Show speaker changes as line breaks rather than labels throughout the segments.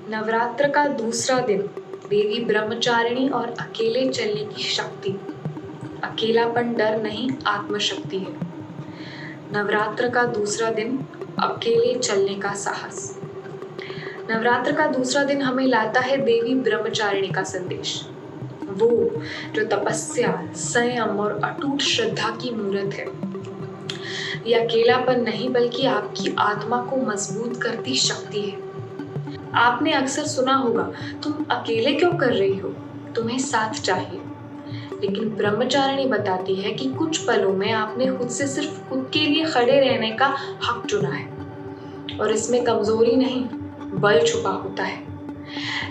नवरात्र का दूसरा दिन देवी ब्रह्मचारिणी और अकेले चलने की शक्ति। अकेलापन डर नहीं, आत्मशक्ति है। नवरात्र का दूसरा दिन अकेले चलने का साहस। नवरात्र का दूसरा दिन हमें लाता है देवी ब्रह्मचारिणी का संदेश, वो जो तपस्या, संयम और अटूट श्रद्धा की मूर्त है। यह अकेलापन नहीं बल्कि आपकी आत्मा को मजबूत करती शक्ति है। आपने अक्सर सुना होगा, तुम अकेले क्यों कर रही हो, तुम्हें साथ चाहिए। लेकिन ब्रह्मचारिणी बताती है कि कुछ पलों में आपने खुद से सिर्फ खुद के लिए खड़े रहने का हक चुना है, और इसमें कमजोरी नहीं, बल छुपा होता है।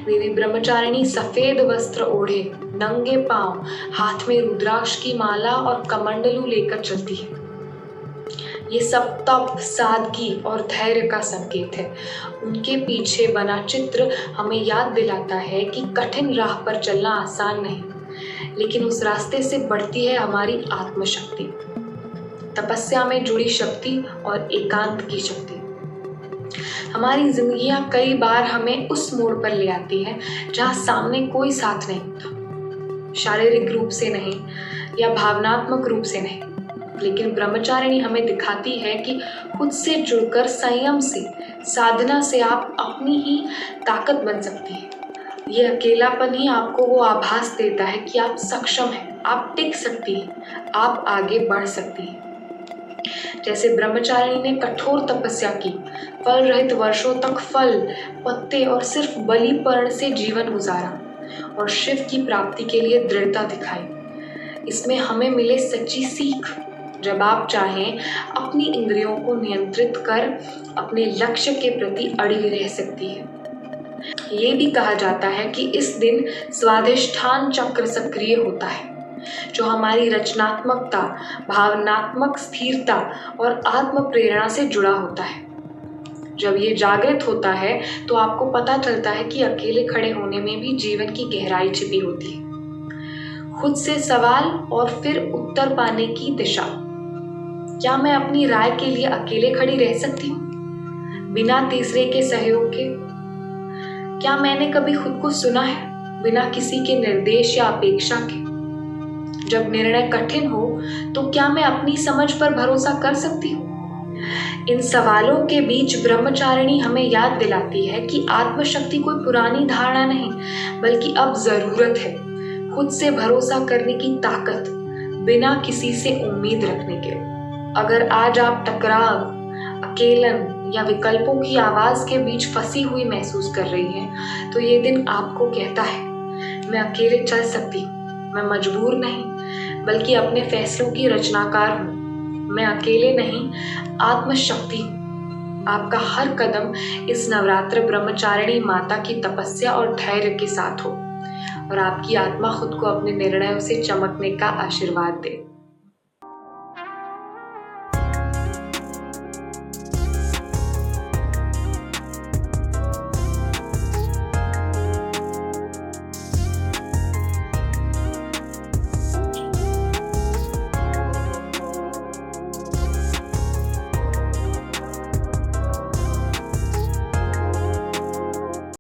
देवी ब्रह्मचारिणी सफेद वस्त्र ओढ़े, नंगे पांव, हाथ में रुद्राक्ष की माला और कमंडलू लेकर चलती है। ये सब तप, सादगी और धैर्य का संकेत है। उनके पीछे बना चित्र हमें याद दिलाता है कि कठिन राह पर चलना आसान नहीं, लेकिन उस रास्ते से बढ़ती है हमारी आत्मशक्ति, तपस्या में जुड़ी शक्ति और एकांत की शक्ति। हमारी जिंदगियां कई बार हमें उस मोड़ पर ले आती है जहां सामने कोई साथ नहीं होता, शारीरिक रूप से नहीं या भावनात्मक रूप से नहीं, लेकिन ब्रह्मचारिणी हमें दिखाती है कि खुद से जुड़कर संयम से, साधना से आप अपनी ही ताकत बन सकती हैं। ये अकेलापन ही आपको वो आभास देता है कि आप सक्षम हैं, आप टिक सकती हैं, आप आगे बढ़ सकती हैं। जैसे ब्रह्मचारिणी ने कठोर तपस्या की, फल रहित वर्षों तक फल, पत्ते और सिर्फ बलि पर्ण से जीवन गुजारा और शिव की प्राप्ति के लिए दृढ़ता दिखाई। इसमें हमें मिले सच्ची सीख, जब आप चाहें अपनी इंद्रियों को नियंत्रित कर अपने लक्ष्य के प्रति अड़ी रह सकती है। ये भी कहा जाता है कि इस दिन स्वाधिष्ठान चक्र सक्रिय होता है, जो हमारी रचनात्मकता, भावनात्मक स्थिरता और आत्म प्रेरणा से जुड़ा होता है। जब ये जागृत होता है तो आपको पता चलता है कि अकेले खड़े होने में भी जीवन की गहराई छिपी होती है। खुद से सवाल और फिर उत्तर पाने की दिशा। क्या मैं अपनी राय के लिए अकेले खड़ी रह सकती हूँ, बिना तीसरे के सहयोग के? क्या मैंने कभी खुद को सुना है, बिना किसी के निर्देश या अपेक्षा के? जब निर्णय कठिन हो तो क्या मैं अपनी समझ पर भरोसा कर सकती हूँ? इन सवालों के बीच ब्रह्मचारिणी हमें याद दिलाती है कि आत्मशक्ति कोई पुरानी धारणा नहीं, बल्कि अब जरूरत है खुद से भरोसा करने की ताकत, बिना किसी से उम्मीद रखने के। अगर आज आप टकराव, अकेलन या विकल्पों की आवाज के बीच फंसी हुई महसूस कर रही हैं, तो ये दिन आपको कहता है, मैं अकेले चल सकती हूँ, मैं मजबूर नहीं बल्कि अपने फैसलों की रचनाकार हूँ, मैं अकेले नहीं, आत्मशक्ति हूँ। आपका हर कदम इस नवरात्र ब्रह्मचारिणी माता की तपस्या और धैर्य के साथ हो, और आपकी आत्मा खुद को अपने निर्णयों से चमकने का आशीर्वाद दे।